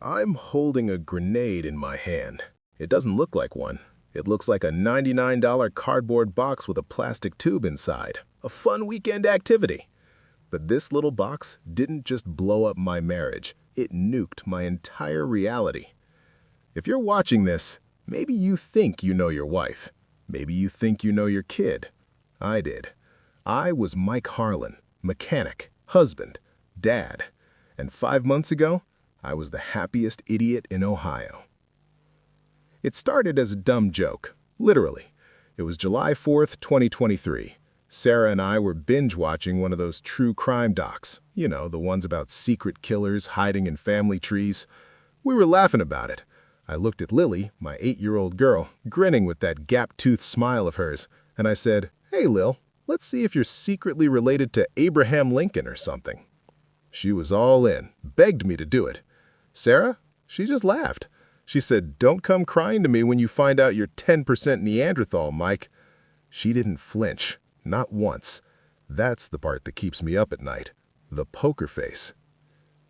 I'm holding a grenade in my hand. It doesn't look like one. It looks like a $99 cardboard box with a plastic tube inside. A fun weekend activity. But this little box didn't just blow up my marriage. It nuked my entire reality. If you're watching this, maybe you think you know your wife. Maybe you think you know your kid. I did. I was Mike Harlan, mechanic, husband, dad. And 5 months ago, I was the happiest idiot in Ohio. It started as a dumb joke, literally. It was July 4th, 2023. Sarah and I were binge-watching one of those true crime docs. You know, the ones about secret killers hiding in family trees. We were laughing about it. I looked at Lily, my 8-year-old girl, grinning with that gap-toothed smile of hers, and I said, "Hey, Lil, let's see if you're secretly related to Abraham Lincoln or something." She was all in, begged me to do it. Sarah? She just laughed. She said, "Don't come crying to me when you find out you're 10% Neanderthal, Mike." She didn't flinch, not once. That's the part that keeps me up at night. The poker face.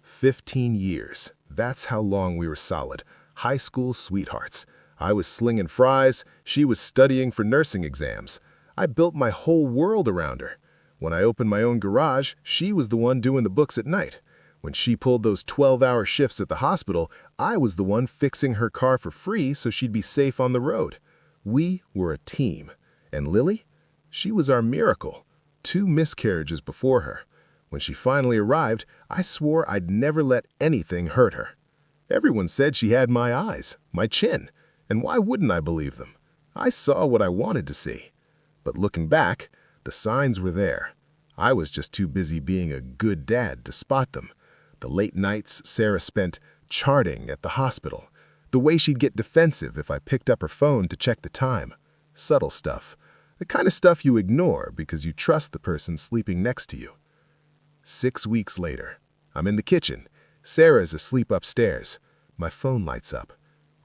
15 years. That's how long we were solid. High school sweethearts. I was slinging fries. She was studying for nursing exams. I built my whole world around her. When I opened my own garage, she was the one doing the books at night. When she pulled those 12-hour shifts at the hospital, I was the one fixing her car for free so she'd be safe on the road. We were a team. And Lily? She was our miracle. 2 miscarriages before her. When she finally arrived, I swore I'd never let anything hurt her. Everyone said she had my eyes, my chin, and why wouldn't I believe them? I saw what I wanted to see. But looking back, the signs were there. I was just too busy being a good dad to spot them. The late nights Sarah spent charting at the hospital. The way she'd get defensive if I picked up her phone to check the time. Subtle stuff. The kind of stuff you ignore because you trust the person sleeping next to you. 6 weeks later, I'm in the kitchen. Sarah's asleep upstairs. My phone lights up.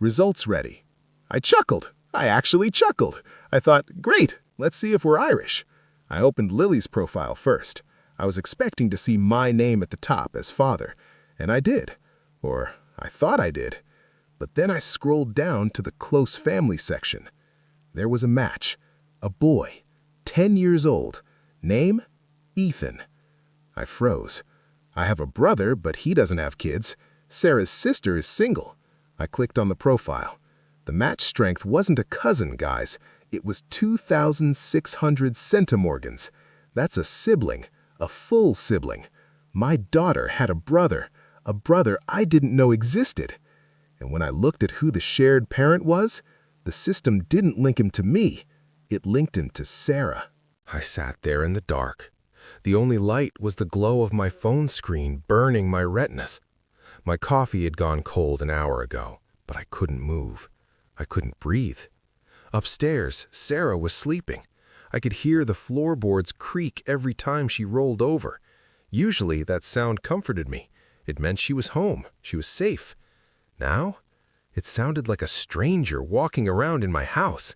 Results ready. I chuckled. I actually chuckled. I thought, great, let's see if we're Irish. I opened Lily's profile first. I was expecting to see my name at the top as father, and I did. Or I thought I did. But then I scrolled down to the close family section. There was a match. A boy, 10 years old. Name? Ethan. I froze. I have a brother, but he doesn't have kids. Sarah's sister is single. I clicked on the profile. The match strength wasn't a cousin, guys. It was 2,600 centimorgans. That's a sibling, a full sibling. My daughter had a brother I didn't know existed. And when I looked at who the shared parent was, the system didn't link him to me. It linked him to Sarah. I sat there in the dark. The only light was the glow of my phone screen burning my retinas. My coffee had gone cold an hour ago, but I couldn't move. I couldn't breathe. Upstairs, Sarah was sleeping. I could hear the floorboards creak every time she rolled over. Usually that sound comforted me. It meant she was home. She was safe. Now, it sounded like a stranger walking around in my house.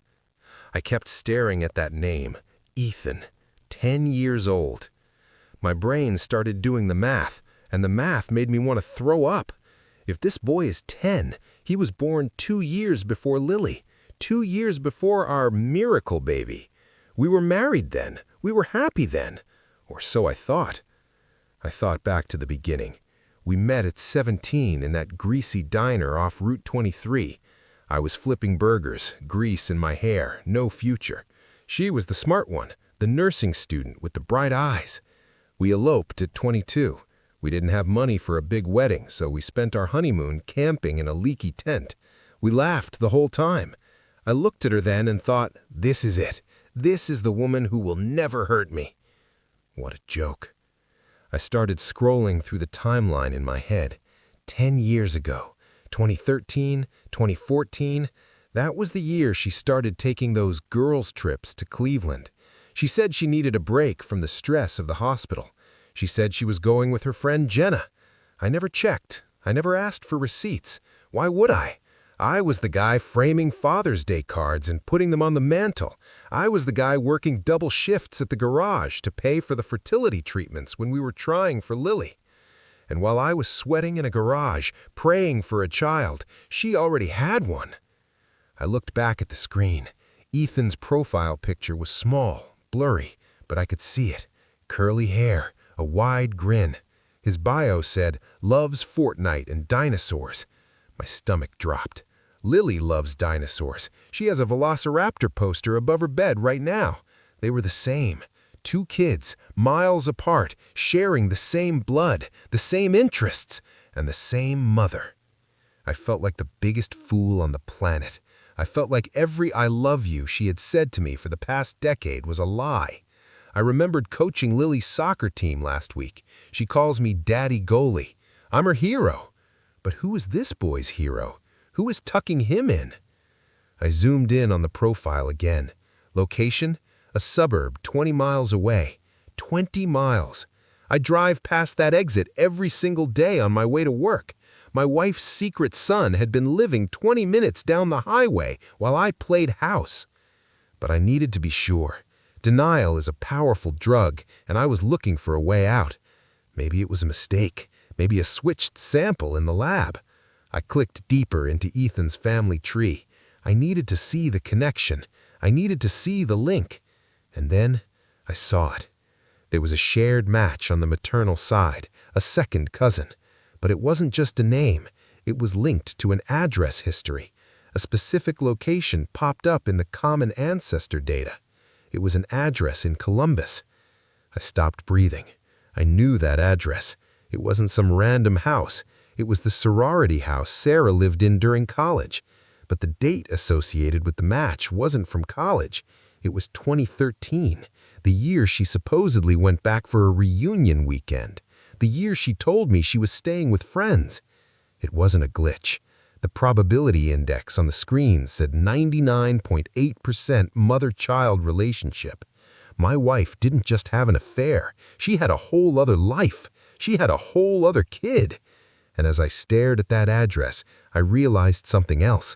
I kept staring at that name, Ethan, 10 years old. My brain started doing the math, and the math made me want to throw up. If this boy is 10, he was born 2 years before Lily, 2 years before our miracle baby. We were married then. We were happy then. Or so I thought. I thought back to the beginning. We met at 17 in that greasy diner off Route 23. I was flipping burgers, grease in my hair, no future. She was the smart one, the nursing student with the bright eyes. We eloped at 22. We didn't have money for a big wedding, so we spent our honeymoon camping in a leaky tent. We laughed the whole time. I looked at her then and thought, this is it. This is the woman who will never hurt me. What a joke. I started scrolling through the timeline in my head. 10 years ago. 2013, 2014, that was the year she started taking those girls' trips to Cleveland. She said she needed a break from the stress of the hospital. She said she was going with her friend Jenna. I never checked. I never asked for receipts. Why would I? I was the guy framing Father's Day cards and putting them on the mantle. I was the guy working double shifts at the garage to pay for the fertility treatments when we were trying for Lily. And while I was sweating in a garage, praying for a child, she already had one. I looked back at the screen. Ethan's profile picture was small, blurry, but I could see it. Curly hair, a wide grin. His bio said, "Loves Fortnite and dinosaurs." My stomach dropped. Lily loves dinosaurs. She has a Velociraptor poster above her bed right now. They were the same. 2 kids, miles apart, sharing the same blood, the same interests, and the same mother. I felt like the biggest fool on the planet. I felt like every "I love you" she had said to me for the past decade was a lie. I remembered coaching Lily's soccer team last week. She calls me Daddy Goalie. I'm her hero. But who is this boy's hero? Who is tucking him in? I zoomed in on the profile again. Location? A suburb 20 miles away. 20 miles. I drive past that exit every single day on my way to work. My wife's secret son had been living 20 minutes down the highway while I played house. But I needed to be sure. Denial is a powerful drug, and I was looking for a way out. Maybe it was a mistake. Maybe a switched sample in the lab. I clicked deeper into Ethan's family tree. I needed to see the connection. I needed to see the link. And then I saw it. There was a shared match on the maternal side, a second cousin. But it wasn't just a name. It was linked to an address history. A specific location popped up in the common ancestor data. It was an address in Columbus. I stopped breathing. I knew that address. It wasn't some random house. It was the sorority house Sarah lived in during college. But the date associated with the match wasn't from college. It was 2013, the year she supposedly went back for a reunion weekend, the year she told me she was staying with friends. It wasn't a glitch. The probability index on the screen said 99.8% mother-child relationship. My wife didn't just have an affair. She had a whole other life. She had a whole other kid. And as I stared at that address, I realized something else.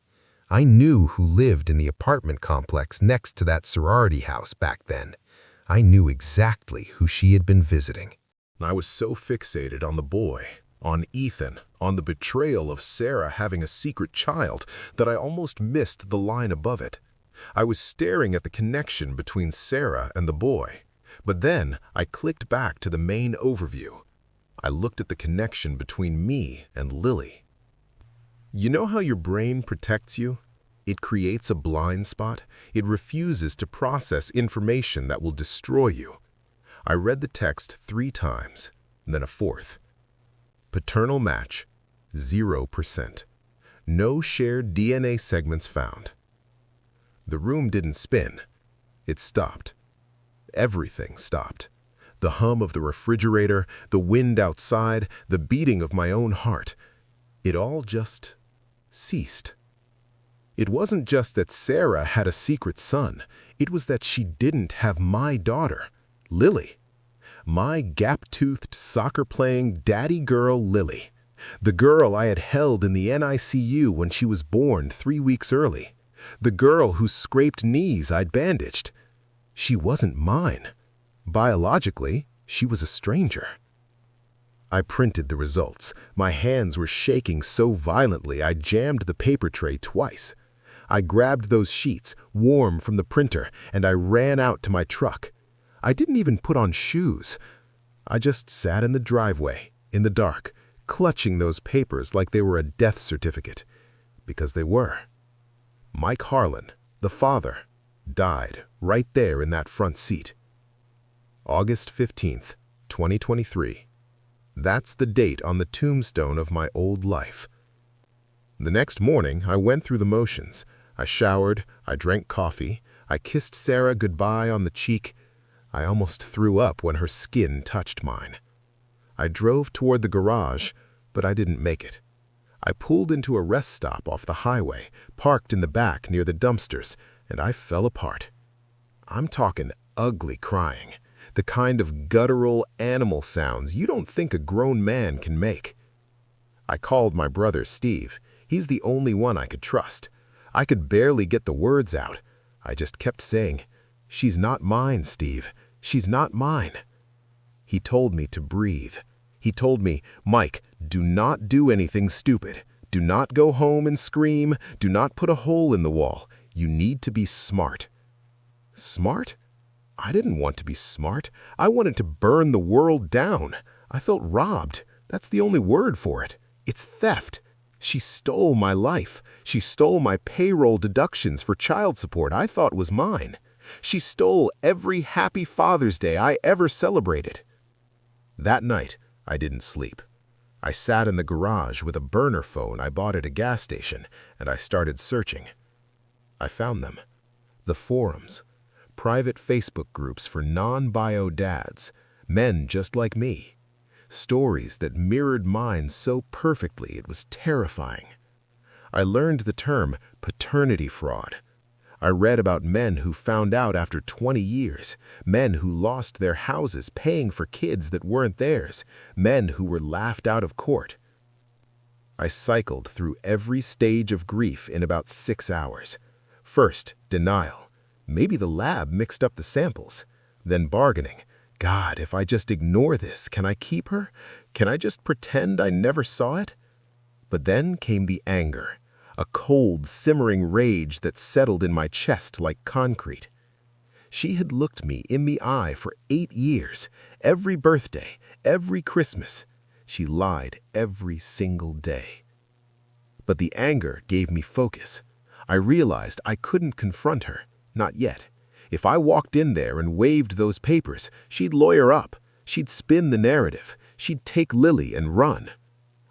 I knew who lived in the apartment complex next to that sorority house back then. I knew exactly who she had been visiting. I was so fixated on the boy, on Ethan, on the betrayal of Sarah having a secret child, that I almost missed the line above it. I was staring at the connection between Sarah and the boy. But then I clicked back to the main overview. I looked at the connection between me and Lily. You know how your brain protects you? It creates a blind spot. It refuses to process information that will destroy you. I read the text 3 times, then a 4th. Paternal match, 0%. No shared DNA segments found. The room didn't spin. It stopped. Everything stopped. The hum of the refrigerator, the wind outside, the beating of my own heart. It all just ceased. It wasn't just that Sarah had a secret son. It was that she didn't have my daughter, Lily. My gap-toothed, soccer-playing daddy girl Lily. The girl I had held in the NICU when she was born 3 weeks early. The girl whose scraped knees I'd bandaged. She wasn't mine. Biologically, she was a stranger. I printed the results. My hands were shaking so violently I jammed the paper tray twice. I grabbed those sheets, warm from the printer, and I ran out to my truck. I didn't even put on shoes. I just sat in the driveway, in the dark, clutching those papers like they were a death certificate. Because they were. Mike Harlan, the father, died right there in that front seat. August 15th, 2023. That's the date on the tombstone of my old life. The next morning, I went through the motions. I showered, I drank coffee, I kissed Sarah goodbye on the cheek. I almost threw up when her skin touched mine. I drove toward the garage, but I didn't make it. I pulled into a rest stop off the highway, parked in the back near the dumpsters, and I fell apart. I'm talking ugly crying, the kind of guttural animal sounds you don't think a grown man can make. I called my brother Steve. He's the only one I could trust. I could barely get the words out. I just kept saying, "She's not mine, Steve. She's not mine." He told me to breathe. He told me, "Mike, do not do anything stupid. Do not go home and scream. Do not put a hole in the wall. You need to be smart." Smart? I didn't want to be smart. I wanted to burn the world down. I felt robbed. That's the only word for it. It's theft. She stole my life. She stole my payroll deductions for child support I thought was mine. She stole every happy Father's Day I ever celebrated. That night, I didn't sleep. I sat in the garage with a burner phone I bought at a gas station, and I started searching. I found them. The forums. Private Facebook groups for non-bio dads, men just like me. Stories that mirrored mine so perfectly it was terrifying. I learned the term paternity fraud. I read about men who found out after 20 years, men who lost their houses paying for kids that weren't theirs, men who were laughed out of court. I cycled through every stage of grief in about 6 hours. First, denial. Maybe the lab mixed up the samples. Then bargaining. God, if I just ignore this, can I keep her? Can I just pretend I never saw it? But then came the anger, a cold, simmering rage that settled in my chest like concrete. She had looked me in the eye for 8 years, every birthday, every Christmas. She lied every single day. But the anger gave me focus. I realized I couldn't confront her. Not yet. If I walked in there and waved those papers, she'd lawyer up. She'd spin the narrative. She'd take Lily and run.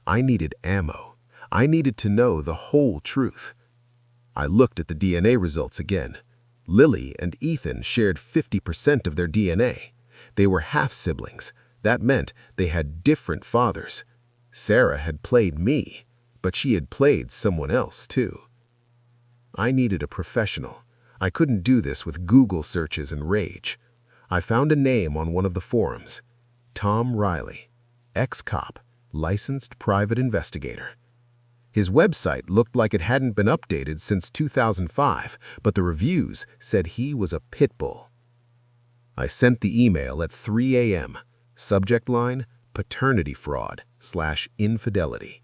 I needed ammo. I needed to know the whole truth. I looked at the DNA results again. Lily and Ethan shared 50% of their DNA. They were half-siblings. That meant they had different fathers. Sarah had played me, but she had played someone else too. I needed a professional. I couldn't do this with Google searches and rage. I found a name on one of the forums. Tom Riley, ex-cop, licensed private investigator. His website looked like it hadn't been updated since 2005, but the reviews said he was a pit bull. I sent the email at 3 a.m. Subject line, paternity fraud/infidelity.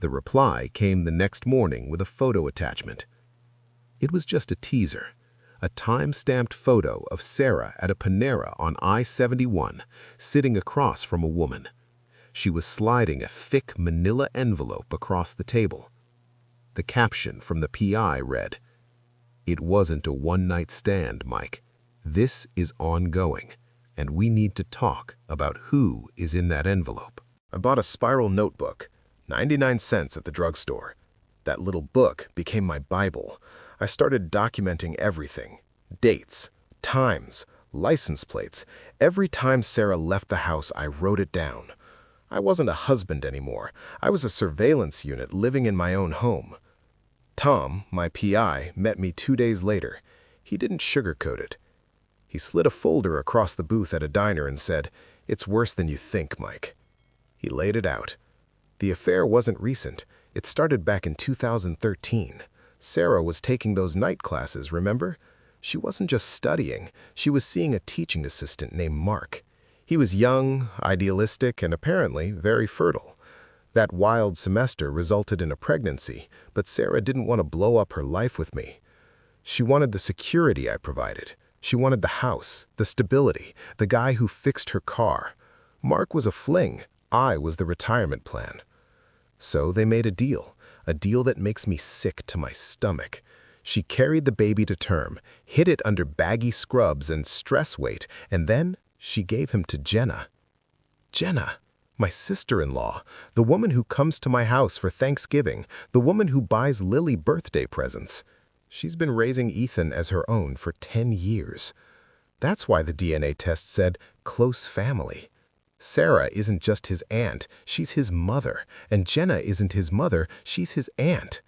The reply came the next morning with a photo attachment. It was just a teaser, a time-stamped photo of Sarah at a Panera on I-71, sitting across from a woman. She was sliding a thick manila envelope across the table. The caption from the PI read, "It wasn't a one-night stand, Mike. This is ongoing, and we need to talk about who is in that envelope." I bought a spiral notebook, 99 cents at the drugstore. That little book became my Bible. I started documenting everything. Dates, times, license plates. Every time Sarah left the house, I wrote it down. I wasn't a husband anymore. I was a surveillance unit living in my own home. Tom, my PI, met me 2 days later. He didn't sugarcoat it. He slid a folder across the booth at a diner and said, "It's worse than you think, Mike." He laid it out. The affair wasn't recent. It started back in 2013. Sarah was taking those night classes, remember? She wasn't just studying. She was seeing a teaching assistant named Mark. He was young, idealistic, and apparently very fertile. That wild semester resulted in a pregnancy, but Sarah didn't want to blow up her life with me. She wanted the security I provided. She wanted the house, the stability, the guy who fixed her car. Mark was a fling. I was the retirement plan. So they made a deal that makes me sick to my stomach. She carried the baby to term, hid it under baggy scrubs and stress weight, and then she gave him to Jenna. Jenna, my sister-in-law, the woman who comes to my house for Thanksgiving, the woman who buys Lily birthday presents. She's been raising Ethan as her own for 10 years. That's why the DNA test said close family. Sarah isn't just his aunt, she's his mother, and Jenna isn't his mother, she's his aunt.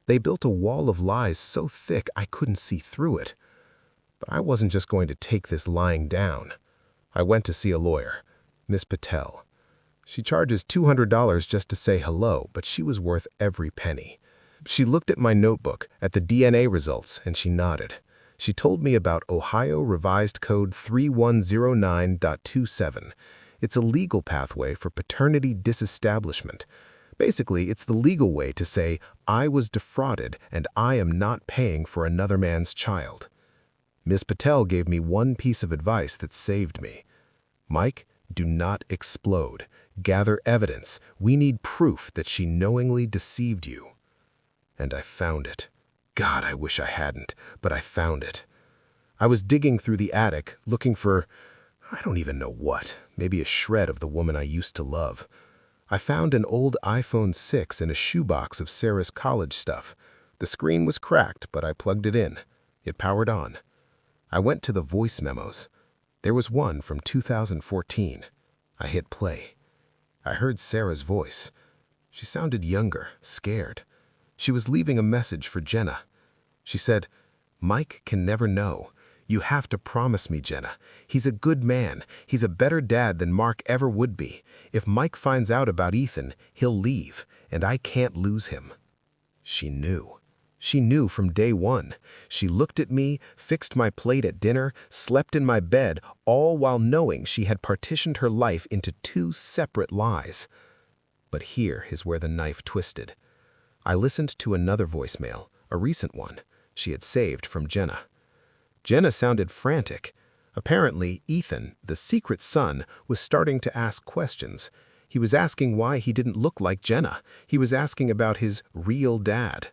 They built a wall of lies so thick I couldn't see through it. But I wasn't just going to take this lying down. I went to see a lawyer, Miss Patel. She charges $200 just to say hello, but she was worth every penny. She looked at my notebook, at the DNA results, and she nodded. She told me about Ohio Revised Code 3109.27. It's a legal pathway for paternity disestablishment. Basically, it's the legal way to say, I was defrauded and I am not paying for another man's child. Miss Patel gave me one piece of advice that saved me. Mike, do not explode. Gather evidence. We need proof that she knowingly deceived you. And I found it. God, I wish I hadn't, but I found it. I was digging through the attic, looking for, I don't even know what, maybe a shred of the woman I used to love. I found an old iPhone 6 in a shoebox of Sarah's college stuff. The screen was cracked, but I plugged it in. It powered on. I went to the voice memos. There was one from 2014. I hit play. I heard Sarah's voice. She sounded younger, scared. She was leaving a message for Jenna. She said, Mike can never know. You have to promise me, Jenna. He's a good man. He's a better dad than Mark ever would be. If Mike finds out about Ethan, he'll leave, and I can't lose him. She knew. She knew from day one. She looked at me, fixed my plate at dinner, slept in my bed, all while knowing she had partitioned her life into two separate lies. But here is where the knife twisted. I listened to another voicemail, a recent one, she had saved from Jenna. Jenna sounded frantic. Apparently, Ethan, the secret son, was starting to ask questions. He was asking why he didn't look like Jenna. He was asking about his real dad.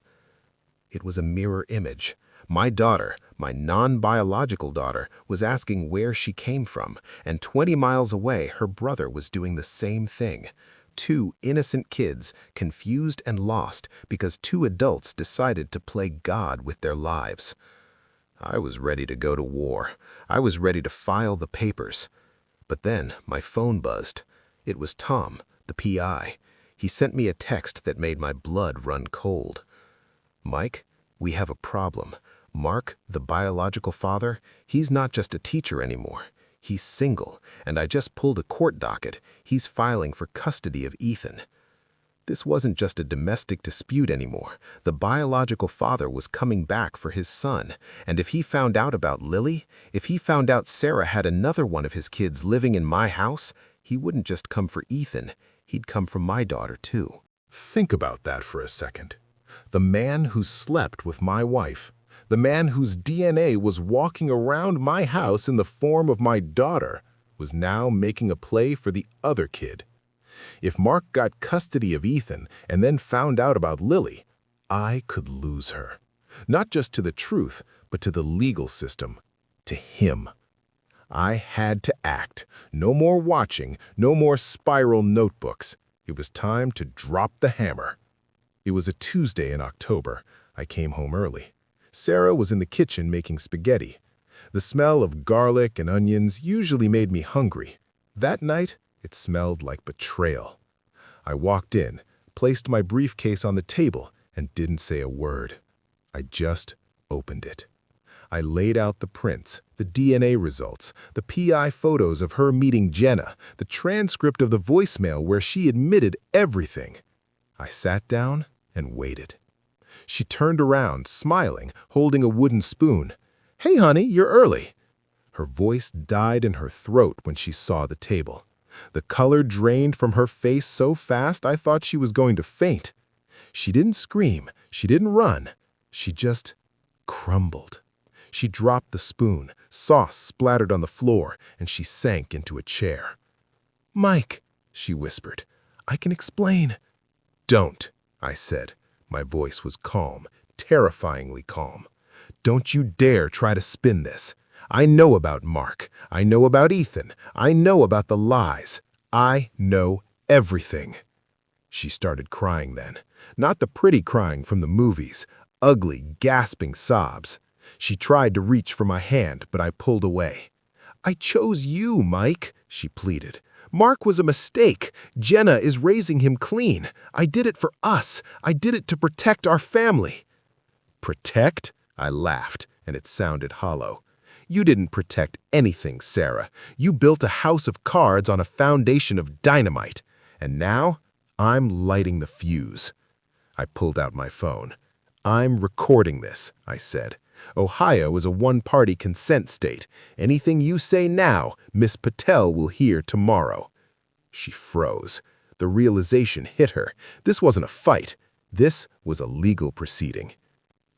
It was a mirror image. My daughter, my non-biological daughter, was asking where she came from, and 20 miles away, her brother was doing the same thing. Two innocent kids, confused and lost because two adults decided to play God with their lives. I was ready to go to war. I was ready to file the papers. But then my phone buzzed. It was Tom, the PI. He sent me a text that made my blood run cold. Mike, we have a problem. Mark, the biological father, he's not just a teacher anymore. He's single, and I just pulled a court docket. He's filing for custody of Ethan. This wasn't just a domestic dispute anymore. The biological father was coming back for his son, and if he found out about Lily, if he found out Sarah had another one of his kids living in my house, he wouldn't just come for Ethan, he'd come for my daughter too. Think about that for a second. The man who slept with my wife, the man whose DNA was walking around my house in the form of my daughter, was now making a play for the other kid. If Mark got custody of Ethan and then found out about Lily, I could lose her. Not just to the truth, but to the legal system, to him. I had to act. No more watching, no more spiral notebooks. It was time to drop the hammer. It was a Tuesday in October. I came home early. Sarah was in the kitchen making spaghetti. The smell of garlic and onions usually made me hungry. That night, it smelled like betrayal. I walked in, placed my briefcase on the table, and didn't say a word. I just opened it. I laid out the prints, the DNA results, the PI photos of her meeting Jenna, the transcript of the voicemail where she admitted everything. I sat down and waited. She turned around, smiling, holding a wooden spoon. "Hey, honey, you're early." Her voice died in her throat when she saw the table. The color drained from her face so fast I thought she was going to faint. She didn't scream. She didn't run. She just crumbled. She dropped the spoon. Sauce splattered on the floor, and she sank into a chair. "Mike," she whispered, "I can explain." "Don't," I said. My voice was calm, terrifyingly calm. "Don't you dare try to spin this. I know about Mark. I know about Ethan. I know about the lies. I know everything." She started crying then. Not the pretty crying from the movies. Ugly, gasping sobs. She tried to reach for my hand, but I pulled away. "I chose you, Mike," she pleaded. "Mark was a mistake. Jenna is raising him clean. I did it for us. I did it to protect our family." "Protect?" I laughed, and it sounded hollow. "You didn't protect anything, Sarah. You built a house of cards on a foundation of dynamite. And now, I'm lighting the fuse." I pulled out my phone. "I'm recording this," I said. "Ohio is a one-party consent state. Anything you say now, Miss Patel will hear tomorrow. She froze. The realization hit her. This wasn't a fight. This was a legal proceeding.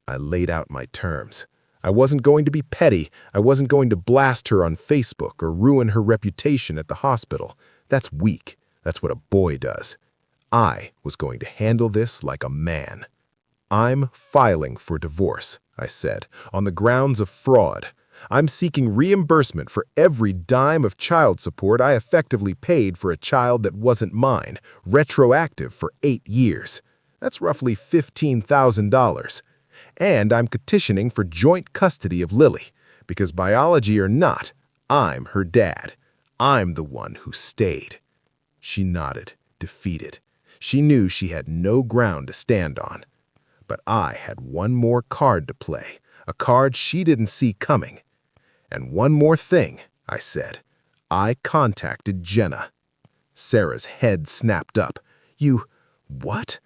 I laid out my terms. I wasn't going to be petty. I wasn't going to blast her on Facebook or ruin her reputation at the hospital. That's weak. That's what a boy does. I was going to handle this like a man. I'm filing for divorce, I said, on the grounds of fraud. I'm seeking reimbursement for every dime of child support I effectively paid for a child that wasn't mine, retroactive for 8 years. That's roughly $15,000. And I'm petitioning for joint custody of Lily, because biology or not, I'm her dad. I'm the one who stayed. She nodded, defeated. She knew she had no ground to stand on. But I had one more card to play, a card she didn't see coming. And one more thing, I said. I contacted Jenna. Sarah's head snapped up. You, what?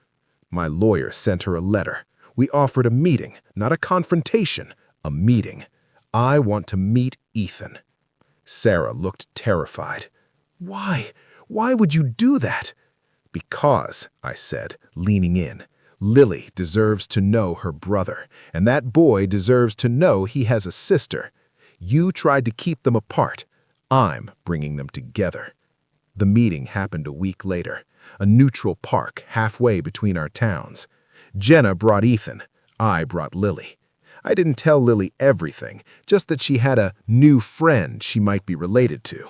My lawyer sent her a letter. We offered a meeting, not a confrontation, a meeting. I want to meet Ethan. Sarah looked terrified. Why? Why would you do that? Because, I said, leaning in, Lily deserves to know her brother, and that boy deserves to know he has a sister. You tried to keep them apart. I'm bringing them together. The meeting happened a week later, a neutral park halfway between our towns. Jenna brought Ethan. I brought Lily. I didn't tell Lily everything, just that she had a new friend she might be related to.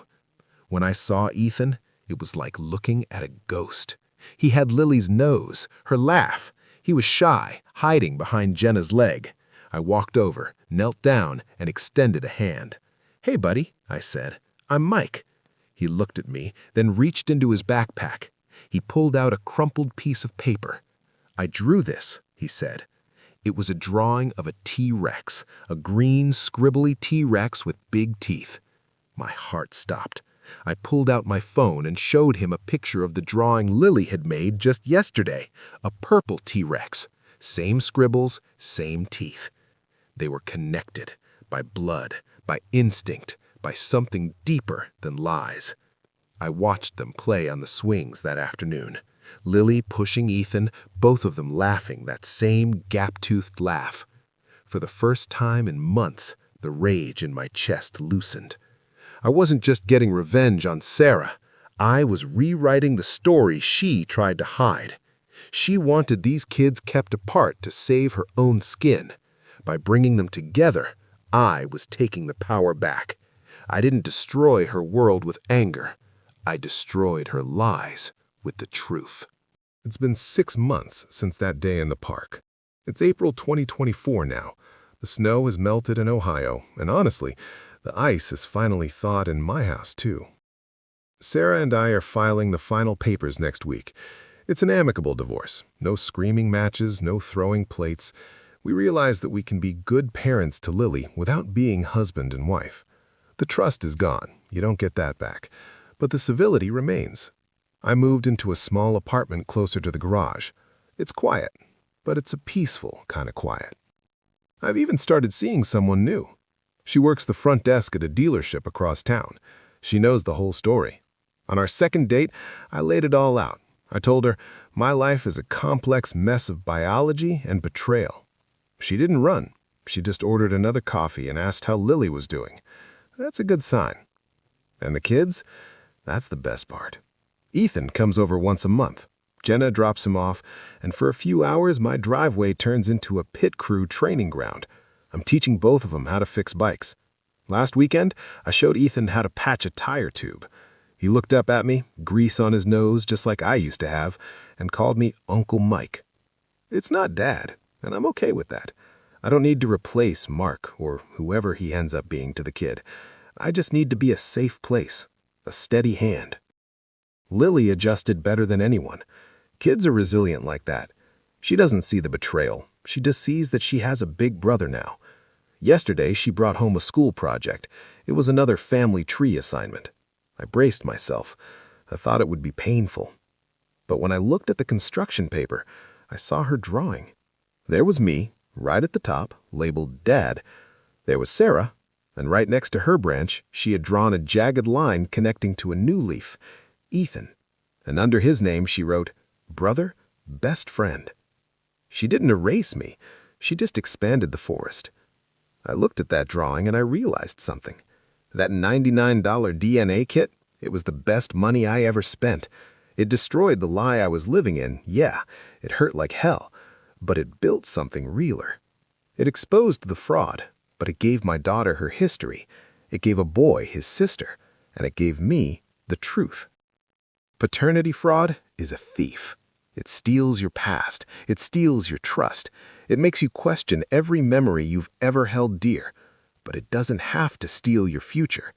When I saw Ethan, it was like looking at a ghost. He had Lily's nose, her laugh. He was shy, hiding behind Jenna's leg. I walked over, knelt down, and extended a hand. Hey, buddy, I said. I'm Mike. He looked at me, then reached into his backpack. He pulled out a crumpled piece of paper. I drew this, he said. It was a drawing of a T-Rex, a green, scribbly T-Rex with big teeth. My heart stopped. I pulled out my phone and showed him a picture of the drawing Lily had made just yesterday, a purple T-Rex. Same scribbles, same teeth. They were connected by blood, by instinct, by something deeper than lies. I watched them play on the swings that afternoon. Lily pushing Ethan, both of them laughing that same gap-toothed laugh. For the first time in months, the rage in my chest loosened. I wasn't just getting revenge on Sarah. I was rewriting the story she tried to hide. She wanted these kids kept apart to save her own skin. By bringing them together, I was taking the power back. I didn't destroy her world with anger. I destroyed her lies with the truth. It's been 6 months since that day in the park. It's April 2024 now. The snow has melted in Ohio, and honestly, the ice has finally thawed in my house too. Sarah and I are filing the final papers next week. It's an amicable divorce. No screaming matches, no throwing plates. We realize that we can be good parents to Lily without being husband and wife. The trust is gone. You don't get that back. But the civility remains. I moved into a small apartment closer to the garage. It's quiet, but it's a peaceful kind of quiet. I've even started seeing someone new. She works the front desk at a dealership across town. She knows the whole story. On our second date, I laid it all out. I told her, my life is a complex mess of biology and betrayal. She didn't run. She just ordered another coffee and asked how Lily was doing. That's a good sign. And the kids? That's the best part. Ethan comes over once a month. Jenna drops him off, and for a few hours, my driveway turns into a pit crew training ground. I'm teaching both of them how to fix bikes. Last weekend, I showed Ethan how to patch a tire tube. He looked up at me, grease on his nose just like I used to have, and called me Uncle Mike. It's not Dad, and I'm okay with that. I don't need to replace Mark or whoever he ends up being to the kid. I just need to be a safe place, a steady hand. Lily adjusted better than anyone. Kids are resilient like that. She doesn't see the betrayal. She just sees that she has a big brother now. Yesterday, she brought home a school project. It was another family tree assignment. I braced myself. I thought it would be painful. But when I looked at the construction paper, I saw her drawing. There was me, right at the top, labeled Dad. There was Sarah, and right next to her branch, she had drawn a jagged line connecting to a new leaf. Ethan. And under his name she wrote, brother, best friend. She didn't erase me, she just expanded the forest. I looked at that drawing and I realized something. That $99 DNA kit, it was the best money I ever spent. It destroyed the lie I was living in, yeah, it hurt like hell, but it built something realer. It exposed the fraud, but it gave my daughter her history. It gave a boy his sister, and it gave me the truth. Paternity fraud is a thief. It steals your past. It steals your trust. It makes you question every memory you've ever held dear. But it doesn't have to steal your future.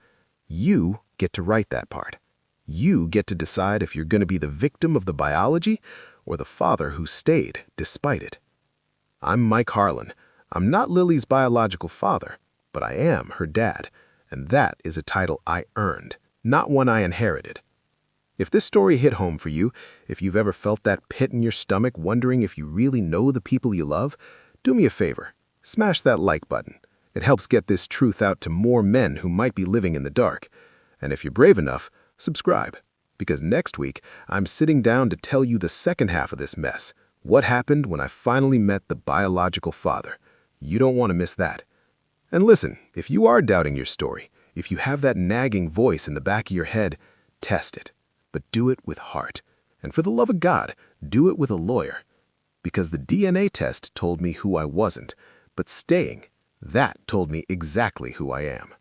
You get to write that part. You get to decide if you're going to be the victim of the biology or the father who stayed despite it. I'm Mike Harlan. I'm not Lily's biological father, but I am her dad, and that is a title I earned, not one I inherited. If this story hit home for you, if you've ever felt that pit in your stomach wondering if you really know the people you love, do me a favor, smash that like button. It helps get this truth out to more men who might be living in the dark. And if you're brave enough, subscribe, because next week I'm sitting down to tell you the second half of this mess, what happened when I finally met the biological father. You don't want to miss that. And listen, if you are doubting your story, if you have that nagging voice in the back of your head, test it. But do it with heart. And for the love of God, do it with a lawyer. Because the DNA test told me who I wasn't, but staying, that told me exactly who I am.